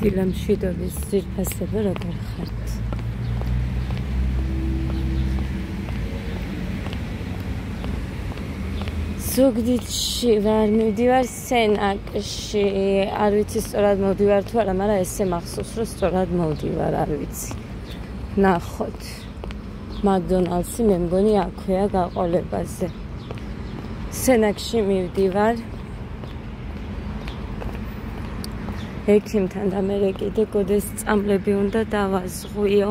ადგილ მშვიდობის ძვირფასებო როგორ ხართ? ზუგდიდში ვარ, მივდივარ სენაკში, არ ვიცი სწორად მოვდივარ თუ არა, მაგრამ ესე მახსოვს, რომ სწორად მოვდივარ, არ ვიცი. ნახოთ. მაკდონალდსი მე მგონი აქვეა გაყოლებაზე. სენაკში მივდივარ. ექიმთან და მე კიდე გოდეს წამლები უნდა დავაზღვიო.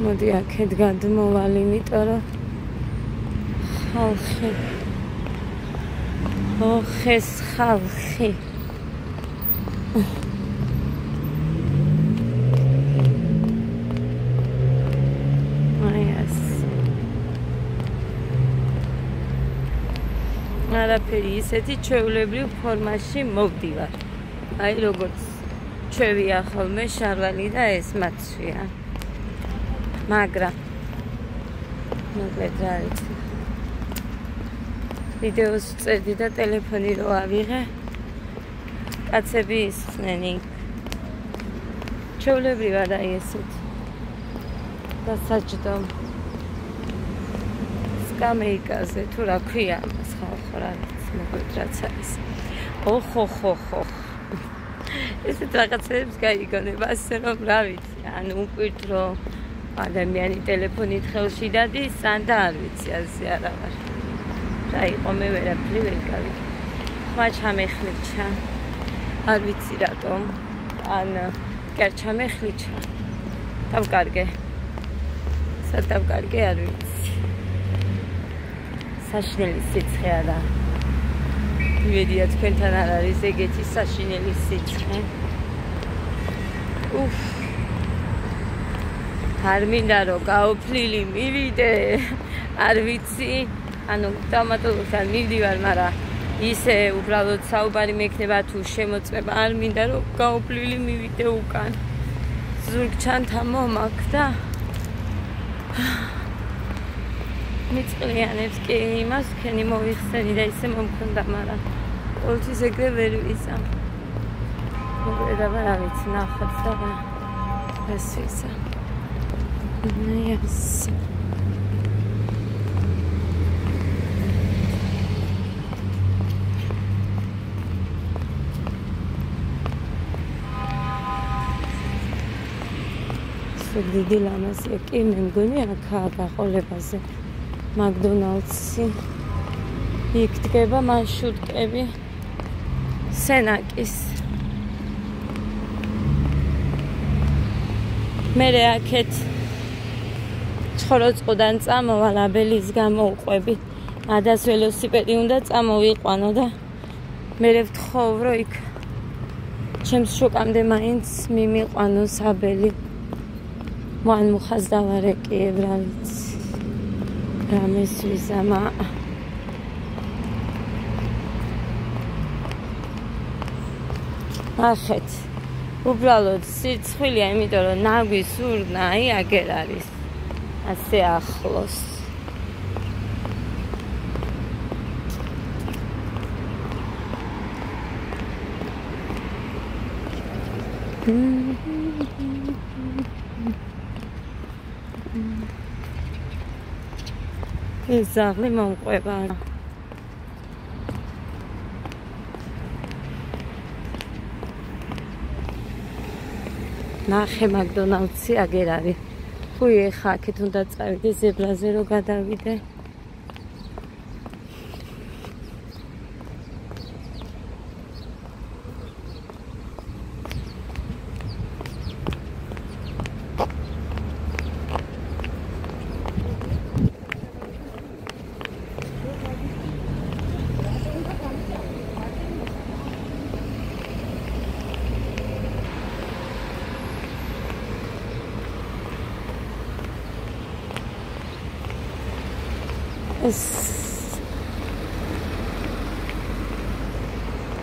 მოდი აქეთ გადმოვალ, იმიტომ რომ ხალხი ხეს ხალხი არაფერი ისეთი ჩვეულებრივ ფორმაში მოვდივარ. აი როგორც ჩვევია ხოლმე შარვალი და ეს მაცვია. მაგრამ მოკლედ რა ვიცი. ვიდეოს წერდი და ტელეფონი რო ავიღე. კაცები ისხნენ. ჩვეულებრივად აი ესეთ. დასაჯდომ სკამეიკაზე თუ რა ქვია მას ხალხო რა ვიცი, მოკლედ რაც არის. ოხ. ესეთ რაღაცებს გაიგონება, ასე რომ რა ვიცი, ანუ უკვირტრო ადამიანი ტელეფონით ხელში დადის, ან და არ ვიცი, ასე არა ვარ. რა იყო მე ვერაფერი ვერ გავიგე. ხმა ჩამეხლიჩა. არ ვიცი რატომ. ან კერ ჩამეხლიჩა. დავკარგე. სად დავკარგე, არ ვიცი. საშინელი სიცხე არა. მივედია თქვენთან არ არის ეგეთი საშინელი სიცხე. არ მინდა რომ გაოფლილი მივიდე, არ ვიცი, ანუ სტომატოლოგთან მივდივარ, მაგრამ ისე უბრალოდ საუბარი მექნება თუ შემოწმება, არ მინდა რომ გაოფლილი მივიდე უკან. ზურგჩანთა მომაქვს და მიწყლიანებს კი იმას, ქენი მოიხსენი და ისე მომქონდა, მაგრამ ყოველთვის ეგრე ვერ ვიზამ. მოკლედ რა ვიცი, ნახოთ და ეს ვიზამ. Yes. ზუგდიდი ლამაზია კი, მე მგონი აქაა გაყოლებაზე მაკდონალდსი. იქ დგება მარშრუტკები სენაკის. მე აქეთ ხოროწყოდან წამოვალ, აბელის გამოვყვები. ადას ველოსიპედი უნდა წამოვიყვანო და მე ვთხოვ, რომ იქ ჩემს შოკამდე მაინც მიმიყვანოს აბელი. მან მუხას დავარეკიებ, რა ვიცი. რამეს ვიზამა. ახეთ. უბრალოდ სირცხვილია, იმიტომ რომ ნაგვის ურნა, აი აგერ არის. ასე ახლოს. ეს ზაღლი მომყვება. ნახე მაკდონალდსი აგერ არის. ხუი ეხა აქეთ უნდა წავიდე ზებრაზე რომ გადავიდე.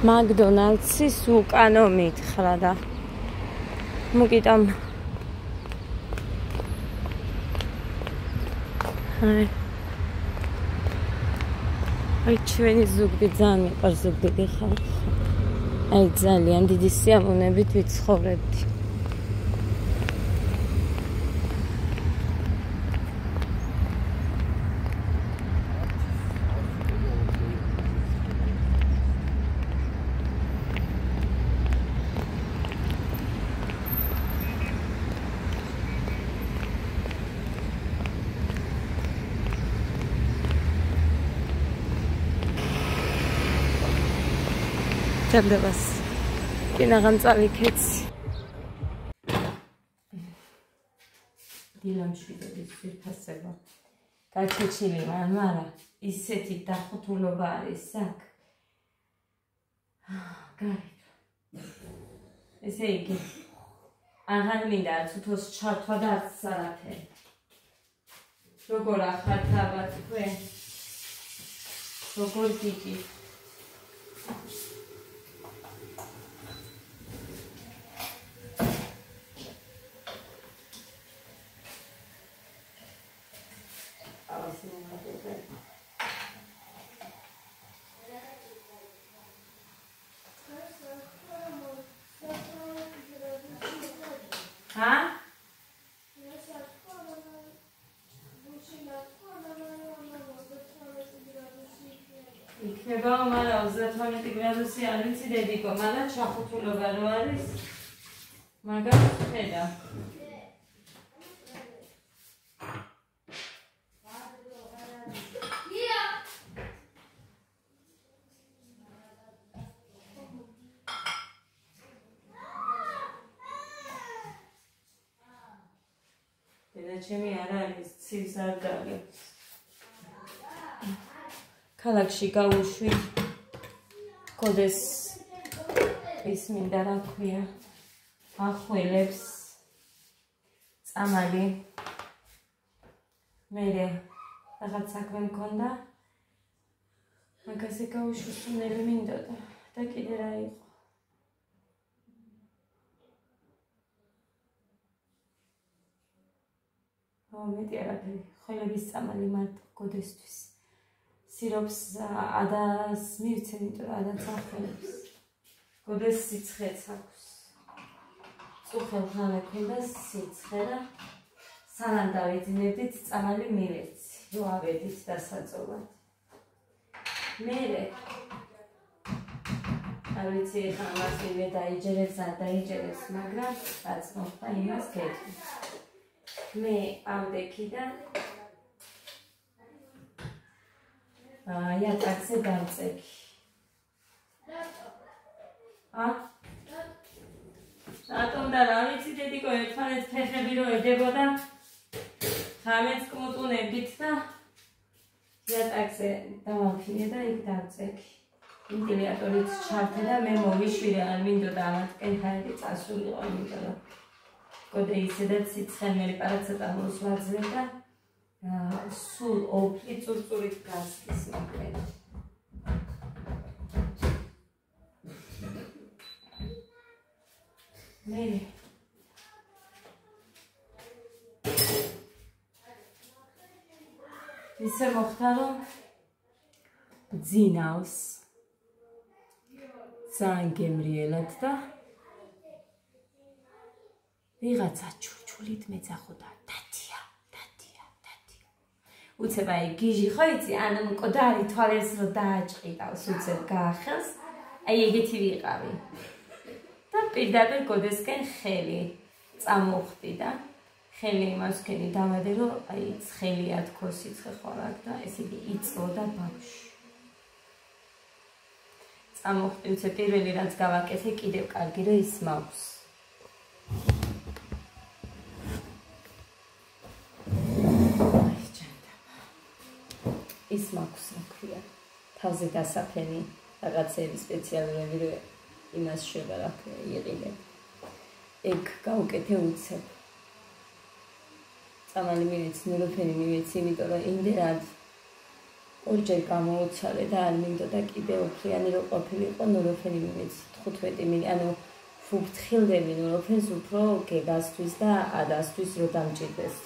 მაკდონალდსის უკანო მითხრა და მოგიტამ აი ჩვენი ზუგდი ძალიან მიყვარს ზუგდიდი ხალხი აი ძალიან დიდი სიამოვნებით ვიცხოვრებდი Ჭამდებას კინაღამ წავიქეცი დილამშვიდობის ვიფასება გაჩეჩილი მან მაგრამ ისეთი დახუთულობა არის აქ გარეთ ესე იგი აღარ მინდა არც უთოს ჩართვა და არც არაფერი როგორ ახართ აბა თქვენ როგორ გიგით იქნება მაგრამ 38 გრადუსი არ ვიცი დედიკო მაგრამ ჩახუთულობა რო არის მაგას ხედა ჩემი არ არის ცივს არ დაგებს ქალაქში გავუშვი კოდეს ის მინდა რა ქვია ახველებს წამალი მე რაღაც საქმე მქონდა მაგაზე გავუშვი სუნელი მინდოდა და კიდე რა იყო მეტი არაფერი ხელების წამალი მარტო კოდესთვის სიროფს ადას მივცენ იმიტომ რომ ადაც ახველებს კოდეს სიცხეც აქვს წუხელ ხანე ქონდა სიცხე და სანამ დავიძინებდით წამალი მივეცი რო ავედით დასაწოვად მერე არ ვიცი ხა მას მე დაიჯერებს არ დაიჯერებს მაგრამ რაც მოხდა იმას გეტყვი მე ავდექიდან იატაკზე დავწექი რატომ და რა ვიცი დედიკო ერთმანეთს ფეხები რო ედებოდა ხამეც კმუტუნებით და იატაკზე დავამქინე და იქ დავწექი ვენტილატორიც ჩართე და მე მოვიშვირე არ მინდოდა ამათ კენთაერი წასულიყო იმიტომ რომ კოდე ისედაც სიცხემელი პარაცეტამოლს ვაძლევ და სულ ოფლი წურწურით გასკის მოკლედ მე ისე მოხდა რომ ძინავს ძალიან გემრიელად და ვიღაცა ჩურჩულით მეძახოდა დათია უცებ აი გიჟი ხო იცი ან მკვდარი თვალებს რო დააჭყიდავს უცებ გაახელს აი ეგეთი ვიყავი და პირდაპირ გოდესკენ ხელი წამოხდი და ხელი იმას ვქენი დავადე რომ აი ცხელია თქო სიცხე ხორაკ და ესე იგი იწოდა ბავშვი წამოხდი უცებ პირველი რაც გავაკეთე კიდევ კარგი რომ ის მაქვს ის მაქვს რა ქვია თავზე დასაფენი რაღაცები სპეციალურები რომ იმას შევა რა ქვია იყიდე ეგ გავუკეთე უცებ წამალი მივეცი ნუროფენი მივეცი იმიტომ რომ იმდენად ორჯერ გამოუცალე და არ მინდოდა კიდე უფლიანი რო ყოფილიყო ნუროფენი მიმეც 15 მინი ანუ ფუფთხილდები ნუროფენს უფრო გეგასთვის და ადასთვის რო დამჭირდეს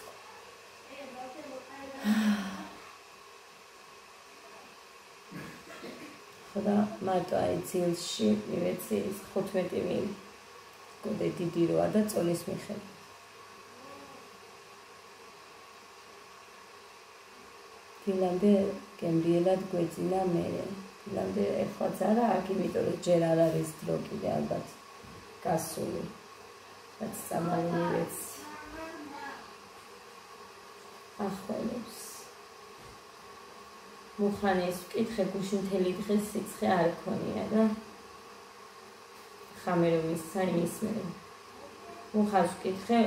ხოდა მარტო აი ძილში მივეცი 15 მინი გოდე დიდი როა და წონის მიხედვით დილამდე გემრიელად გვეძინა მერე. დილამდე ეხლაც არა აქ, იმიტომ რომ ჯერ არ არის დრო კიდე ალბათ გასული. რაც სამალი მივეცი. ახველებს. მუხანის ვკითხე გუში მთელი დღე სიცხე არ ქონია და ხამეროვის საიმისმე. მუხას ვკითხე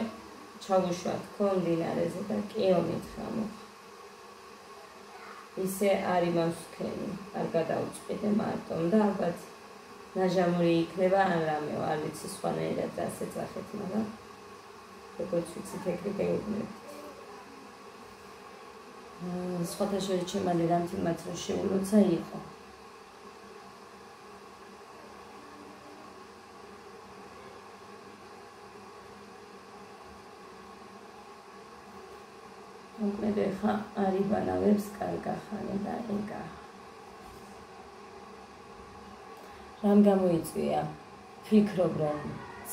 ჩავუშვა თქო მდინარეზე და კიო მითხრა მუხა. ისე არ იმასქენი, არ გადაუწყიდე მარტომ და ალბათ ნაჟამური იქნება ან რამე, არ ვიცი სხვანაირად ასე წახეთ, მაგრამ როგორც ვიცით ეგრე გეუბნებით. სხვათა შორის ჩემალი რამთიმაც რო შეულოცა იყო. მოკლედ ეხა არიბანავებს კარგახანი და ეგა. რამ გამოიწვია? ფიქრობ რომ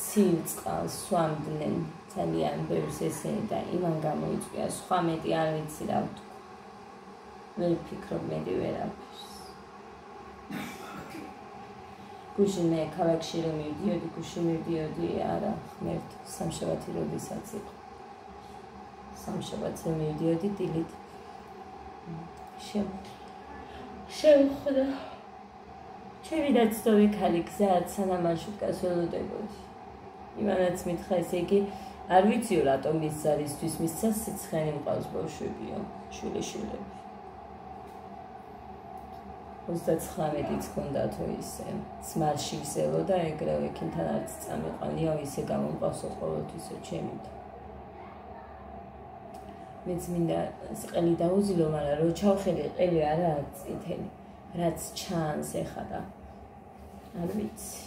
ცივ წყალს სვამდნენ ძალიან ბევრს ესენი და იმან გამოიწვია სხვა მეტი არ ვიცი რა ვთქვა. ვერ ვფიქრობ მეტი ვერაფერს. გუში მე ქალაქში რომ მივდიოდი, გუში მივდიოდი არა ღმერთ სამშაბათი როდესაც იყო. სამშაბათზე მივდიოდი დილით. შევხვდა. ჩემი დაცდოვი ქალი გზად სანამ მარშრუტკას ველოდებოდი. იმანაც მითხრა ესე იგი არ ვიციო რატომ ის ზარისთვის მისცა სიცხენი მყავს ბავშვებიო, შვილიშვილები. 39-იც ჰქონდათო ისე, ძმარში ვზელო და ეგრევე ექიმთან არც წამიყვანიო, ისე გამომყავსო ყოველთვისო ჩემით. მეც მინდა ყელი დაუზილო, მაგრამ რო ჩავხედე ყელი არაა წითელი, რაც ჩანს ეხა და არ ვიცი.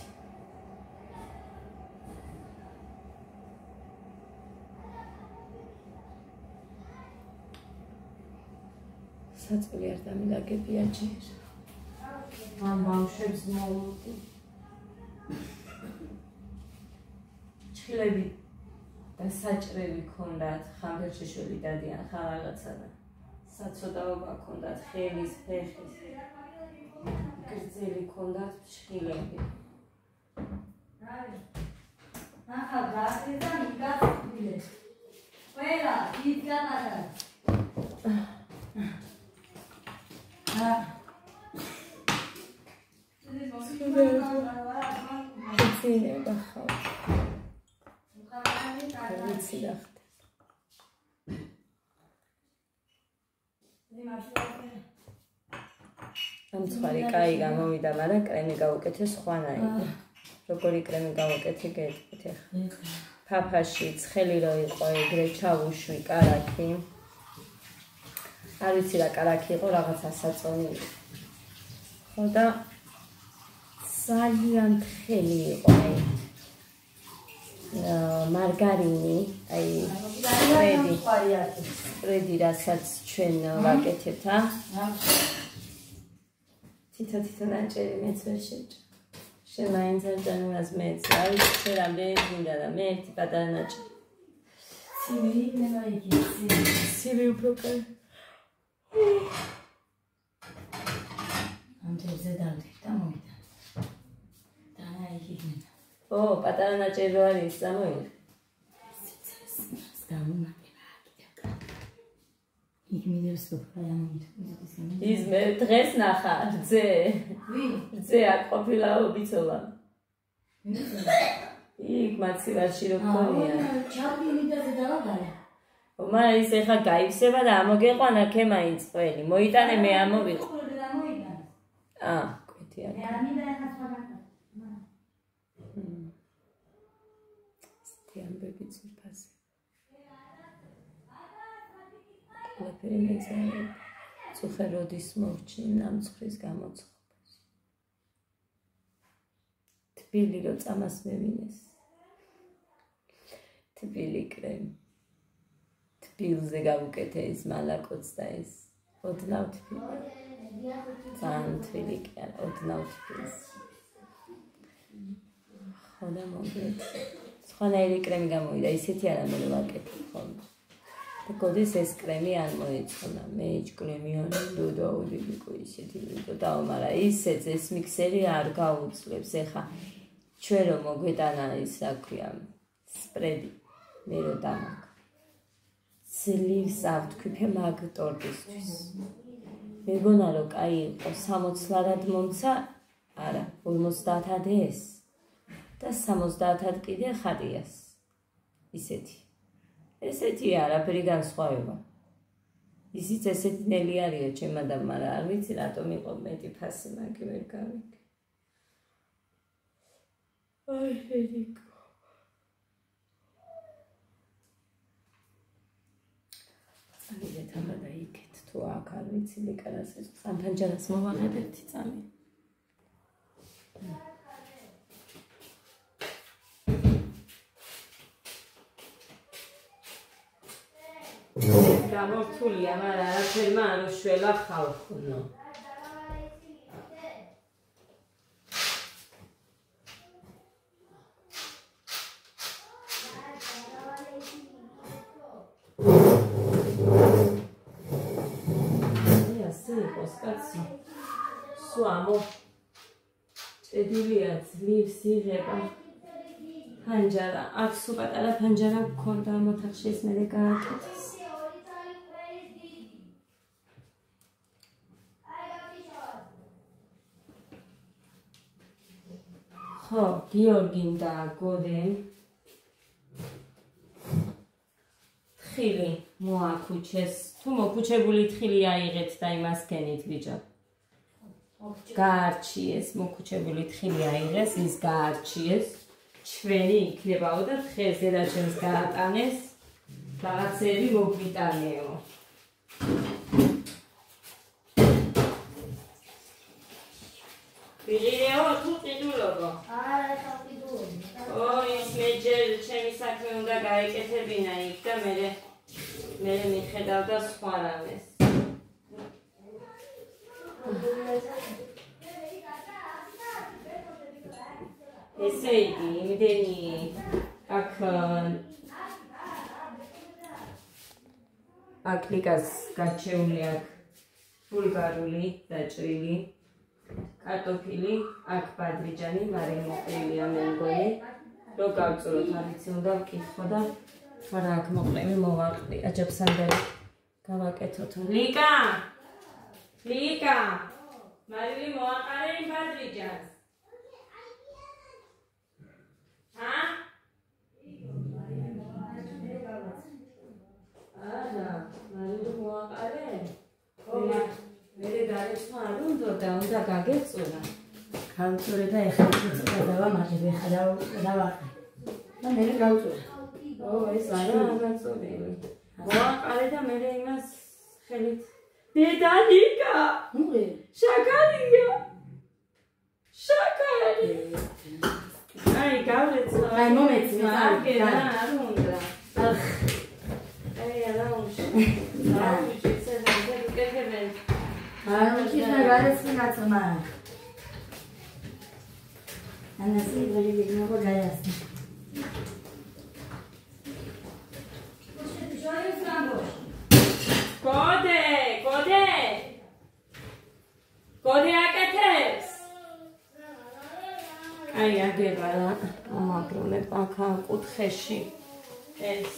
საწყლი არ დამილაგებია ჯერ. ამ ბავშვებს მოვუდი. ჩხილები და საჭრელი ქონდათ, ხამბერშეშველი დადიან ხა რაღაცა და საცოდაობა ქონდათ, ხელის, ფეხის. გრძელი ქონდათ ჩხილები. ნახა გასედა მიგასწრილე. ყველა იძგანადა. ცენება ხავ. ვიცი და ხდება. ამ ცხვარი კაი გამოვიდა, მაგრამ კრემი გავუკეთე სხვანაირი. როგორი კრემი გავუკეთე გეტყვით ახლა. ფაფაში ცხელი რო იყო ეგრე ჩავუშვი კარაქი. არ ვიცი რა კარაქი იყო, რაღაცა საწონი. ხო და ძალიან თხელი იყო აი მარგარინი, აი სპრედი, რასაც ჩვენ ვაკეთებთ, თითო ნაჭერი მეც ვერ შეჭრა. შენ მაინც არ ჭამს მეც, აი შენ რამდენი მინდა და მე ერთი პატარა ნაჭერი. ცივი ნება იგი, ცივი უფრო კაი. ამ თევზე დავდივ და მოვიდა. და იგი ნება. ო, პატარა ნაჭერი რო არის, წამოიღე. იქ მინებს ვფრაიამით. ის მე დღეს ნახა, რძე. ვინ? რძე არ ყოფილაო ბიცოლა. იქ მაცივარში რო ქონია. ჩავდი მიდაზე დავაგარე. მაგრამ ის ეხა გაივსება და ამოგეყვანა ქემაინც ყველი. მოიტანე მე ამოვიყო. კვეთია. მე არ მინდა ეხა სხვა გაკეთო. ამბები ძვირფასი. ყველაფერი მეძახი. წუხე როდის მოვჩინ ნამცხვრის გამოცხობას. თბილი რო წამას მევინეს. თბილი კრემი. თბილზე გავუკეთე ეს მალაკოც და ეს ოდნავ თბილი. ძალიან თბილი კი არა, ოდნავ თბილს. ხოდა მოგეთ. სხვანაირი კრემი გამოვიდა, ისეთი არა მე ვაკეთებ ხოლმე. და გოდის ეს კრემი არ მოეწონა. მე კრემიანი დოდაუდიდიკო ისეთი დოდაო, ისეც ეს მიქსერი არ გაუძლებს. ეხა ჩვენ რომ მოგვეტანა ის რა ქვია, სპრედი, მე რო დამაკ. ძლივს ავთქვიფე მაგ ტორტისთვის. მეგონა რომ კაი იყო 60 ლარად მომცა, არა, 50-ად ეს. და 70-ად კიდე ხადიას. ისეთი. ესეთი არაფერი განსხვავება. ისიც ესეთი ნელი არია ჩემადამ, მაგრამ არ ვიცი რატომ იყო მეტი ფასი მაგი ვერ გავიგე. აი შედიკო. წამიდეთ აბა და იქეთ თუ აქ არ ვიცი ლეკარას ეს სამფანჯარას მოვაღებთ წამი. გამორთულია, მაგრამ არაფერმა არ უშველა ხალხო. სულ ამო ჭედილია, ძლივს იღება ფანჯარა. აქ სულ პატარა ფანჯარა გქონდა ამ ოთახში, ეს მერე გააკეთეს. ხო, გიორგიმ და გოდემ თხილი მოაქუჩეს. თუ მოკუჩებული თხილი აიღეთ და იმას გენით ბიჭო. გაარჩიეს, მოკუჩებული თხილი აიღეს, ის გაარჩიეს. ჩვენი იქნებაო და თხეზე და ჩვენს გაატანეს. რაღაცები მოგვიტანეო. ვიღირეო თუ ყიდულობო? არა, ხა ყიდულობ. ის მე ჯერ ჩემი საქმე უნდა გაეკეთებინა იქ და მე მიხედავ და სხვა რამეს. ესე იგი, იმდენი აქ ლიკას გაჩეული აქ ბულგარული დაჭრილი. კარტოფილი, აქ ბადრიჯანი, მაგრამ მოყრილია მე მგონი. რო გავწუროთ, არ ვიცი, უნდა ვკითხო და არა აქ მოყრილი მოვაყრი. აჯაბსანდელი გავაკეთოთ. ლიკა! ლიკა! მარილი მოაყარე იმ ბადრიჯანს. ჰა? არა, მარილი მოაყარე? მე დარეცვა არ უნდა გაგეწურა. გავწურე და ეხლა დავამაყებ, ეხლა დავაყრე. და მე გავწურე. ეს არა გაწურილი. მოაყარე და მე იმას ხელით. დედა ლიკა! ნუ შაკარია! შაკარი! აი, გავლეცო. აი, მომეცნე, არ უნდა. აი, არა უნდა. არ უჩინე გარესინაცმა. ანასი ველი მოგო გაიასნა. Gode აკეთებს. აი აგება რა, ამაგრონებ აქ კუთხეში ეს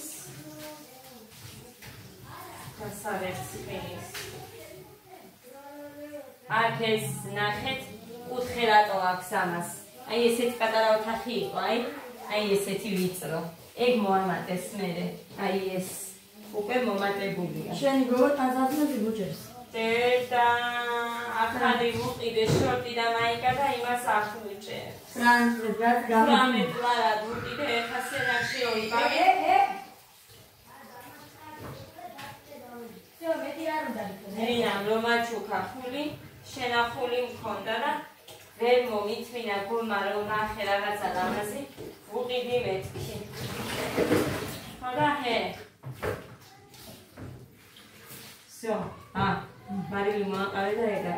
გასავერცხლის. აქ ეს ნახეთ კუთხე რატო აქვს ამას. აი ესეთი პატარა ოთახი იყო, აი ესეთი ვიწრო. ეგ მოამატეს მერე. აი ეს უკვე მომატებულია. შენი გოგო ტანზაზმები ბუჯებს. დედა ახალი მუყიდე შორტი და მაიკა და იმას ახუჭე. ფრანცულად გამომეტლარა დუტიდე ეხა სენაში ორი ბაბე. всё, მე დიარო. რინამ რომ აჩუქა ხული, შენახული მქონდა და ვერ მომიწმინა გულმა რომ ნახე რაღაცა ლამაზი, ვუყიდი მეთქი. ხოდა ჰე. Всё. მარილი მოაყარე და ეგა.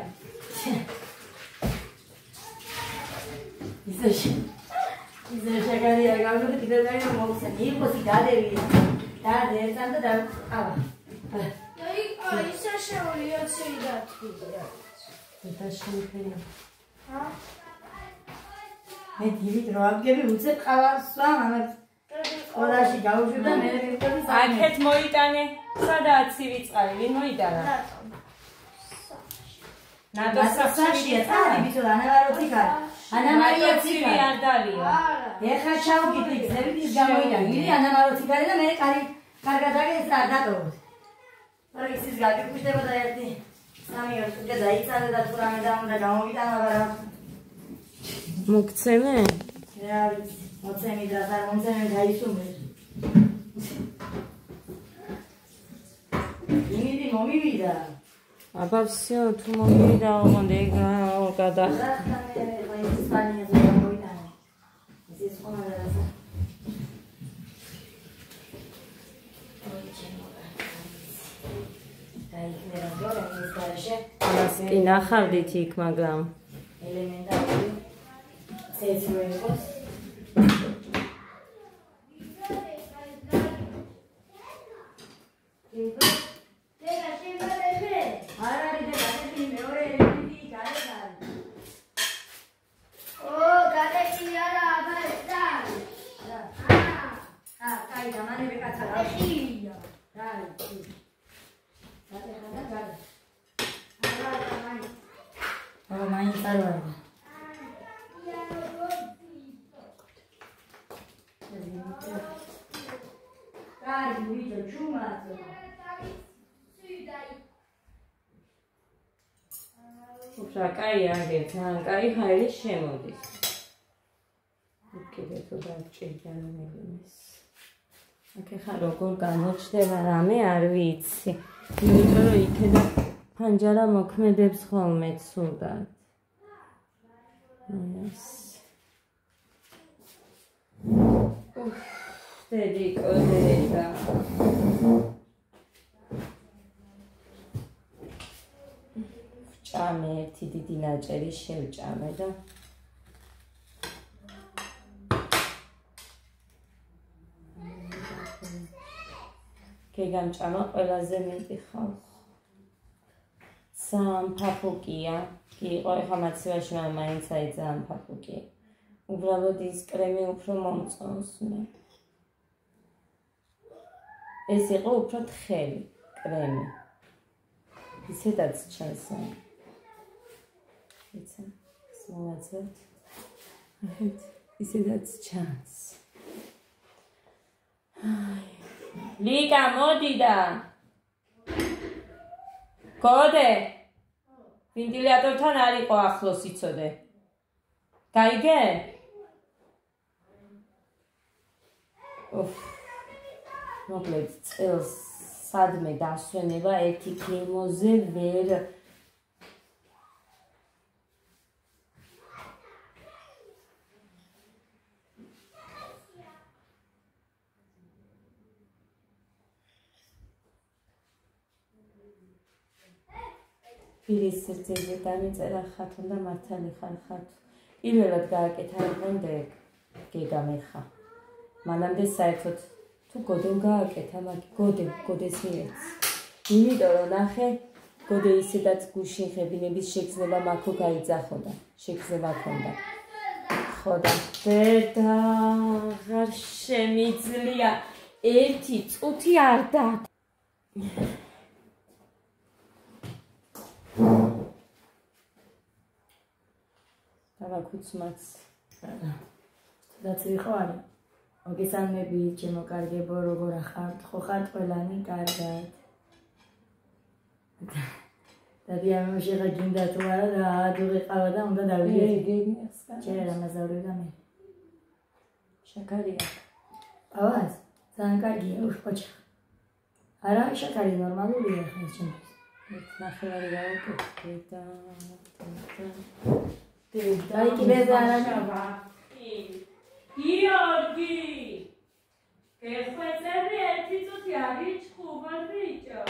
ისე შეგარია გავუდი კიდე და მოხსენ. იყოსი დადევია. დადევსან და დაყავა. ისე შეუძლია შეიძლება. და შეიძლება. მე დივით რო აღგები უცებ ყავარს სვამ ამას ყველაში გავუშვი და მე მივხვდი აქეთ მოიტანე სადაა ცივი წყალი ვინ მოიტანა ნადოსაშია წარი ბიჭო ანავაროთი კარ ანამარიოცი ცივი არ დალია ეხა ჩავგიტი გზებით ის გამოიტანე მივი ანამაროთი კარი და მე კარგად აგეს არ დატოვოთ მაგრამ ის გაგიკუშდება და ერთი სამი ორი და დაიცალე და თუ რამე და უნდა გამოვიტანა მაგრამ მოგცემე? რა ვიცი, მოცემი და არ მომცემი გაიცუმე. იმიდი მომივიდა. აბა всё, თუ მომივიდა, ოღონდ ეგ გადა. ისპანიაზე გამოვიტანე. ეს ხონა რაღაცა. დაიქნერა გორა ის გარშე. ამას კი ნახავდით იქ, მაგრამ ელემენტარული ცეცრო იყოს. უფრო კაი აგერ, ძალიან კაი ჰაერი შემოდის. კიდე თუ დავჭირდა მეგონის. აქ ხა როგორ გამოჩდება რამე არ ვიცი. იმიტომ რომ იქედა ფანჯარა მოქმედებს ხოლმე ცუდად. ეს დედი კოდედა. ჭამე ერთი დიდი ნაჭერი შევჭამე და გეგამჭამა ყველაზე მეტი ხალხი. ძალიან ფაფუკია. კი იყო ეხა მაცივაში მაინც აი ძალიან ფაფუკი. უბრალოდ ის კრემი უფრო მომწონს მე. ეს იყო უფრო თხელი კრემი. ისედაც ჩანს. იცი, სმოვაცეთ. ახეთ ისედაც ჩანს. ლიკა მოდი და კოდე ვენტილატორთან არ იყო ახლოს იცოდე. გაიგე? მოკლედ წელს სადმე დასვენება ერთი გემოზე ვერ პირის სიძეზე დამიწერა ხათუნ და მართალი ხარ ხათუ. პირველად გააკეთა იმენდე გეგამეხა. მანამდე საერთოდ თუ გოდემ გააკეთა, მაგ გოდეს მიეც. იმიტომ რომ ნახე, გოდე ისედაც გუშინ ხებინების შეგრძნება მაქო გაიძახოდა, შეგრძნება ქონდა. ხოდა დედა აღარ შემიძლია ერთი წუთი არ და დავაკუცმაც. რაც ვიყო არა. მოგესალმები ჩემო კარგებო, როგორ ახართ? ხო ხართ ყველანი კარგად? დადიამ შეხა გინდა თუ არა და აადუღიყავა და უნდა დავიდე. ჩერა რამაზავრია მე. შეკარია. ავას, ძალიან კარგია, უშკოჩა. არა, შეკარი ნორმალურია ხა ჩემთვის. ნახევარი გავაკეთე და აი კიდე არა გიორგი გეხვეწები ერთი წუთი არის ჭუბარ ბიჭო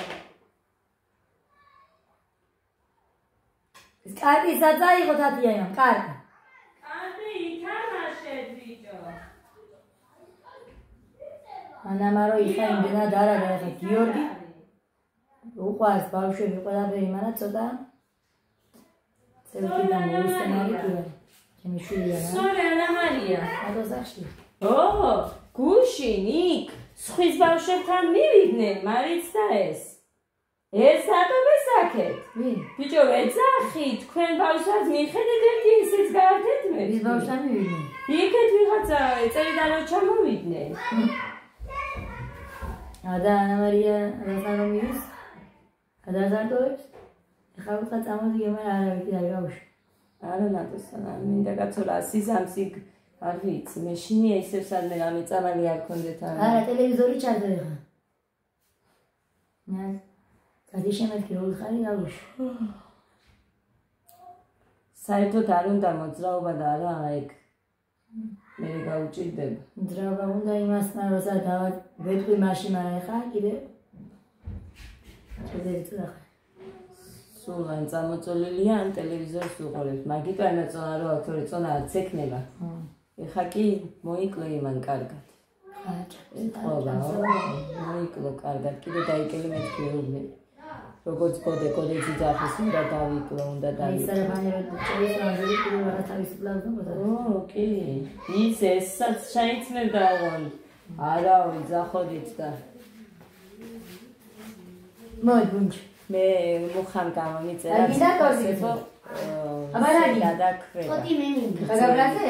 ეს კარტი საძაიღო თათიანო კარტი ითამაშეთ ბიჭო ანამარო იხა იმდენა დარა და ეხა გიორგი უყვარს ბავშვები ყველაფერი მარა ცოტა წევკიდან მოუსწენარი კურა ჩემი შვილია რა სორე ანამარია ადოზახში გუშინ იქ სხვის ბავშვებთან მივიდნენ მარიც და ეს რატო ვესაქეთ? ვინ? ბიჭო ვეძახი, თქვენ ბავშვებს მიხედეთ ერთი ისიც გაარდეთ მე. ვის ბავშვთან მივიდნენ? იქეთ ვიღაცა წერიდან რო ჩამოვიდნენ. და ანამარია რაზარომის გადაზარდოებს? ეხლა ვიხა წამოდი მე არავითი არ გავუშვი. არა ნატოსანა, მინდა კაცო რა სიზამსი არ ვიცი, მე შინია ისევ სადმე რამე წამალი არ ქონდეთ არა. არა ტელევიზორი ჩარდა ეხლა. მე გადი შემეთქი რო ვიხარი გავუშვი. საერთოდ არ უნდა მოძრაობა და არა ეგ. მე გავუჭირდება. მოძრაობა უნდა იმასთან როცა დავეთქვი მაშინ მაგრამ ეხლა კიდე შევეცდე ახლა. სულ ან წამოწოლილია ან ტელევიზორს უყურებს. მაგიტო ამეწონა რო აქ თორე წონა არც ექნება. ეხა კი მოიკლე იმან კარგად. ეხლა მოიკლო კარგად. კიდე დაიკელე მეთქი ეუბნები. როგორც კოდექსი ძახის უნდა დავიკლო, უნდა დავიკლო. ის არა ფანერად წერის რამზები კიდე რა თავისუფლად უნდა. კი. ის ესაც შეიძლება დავონ. არავი ძახოდით და მოი ბუნჩ მე მუხამ გამომიწერა. აი გინდა კორდი. აბა რა გინდა? და ქვე. ხოთი მე მინდა. გაგაბრაზე?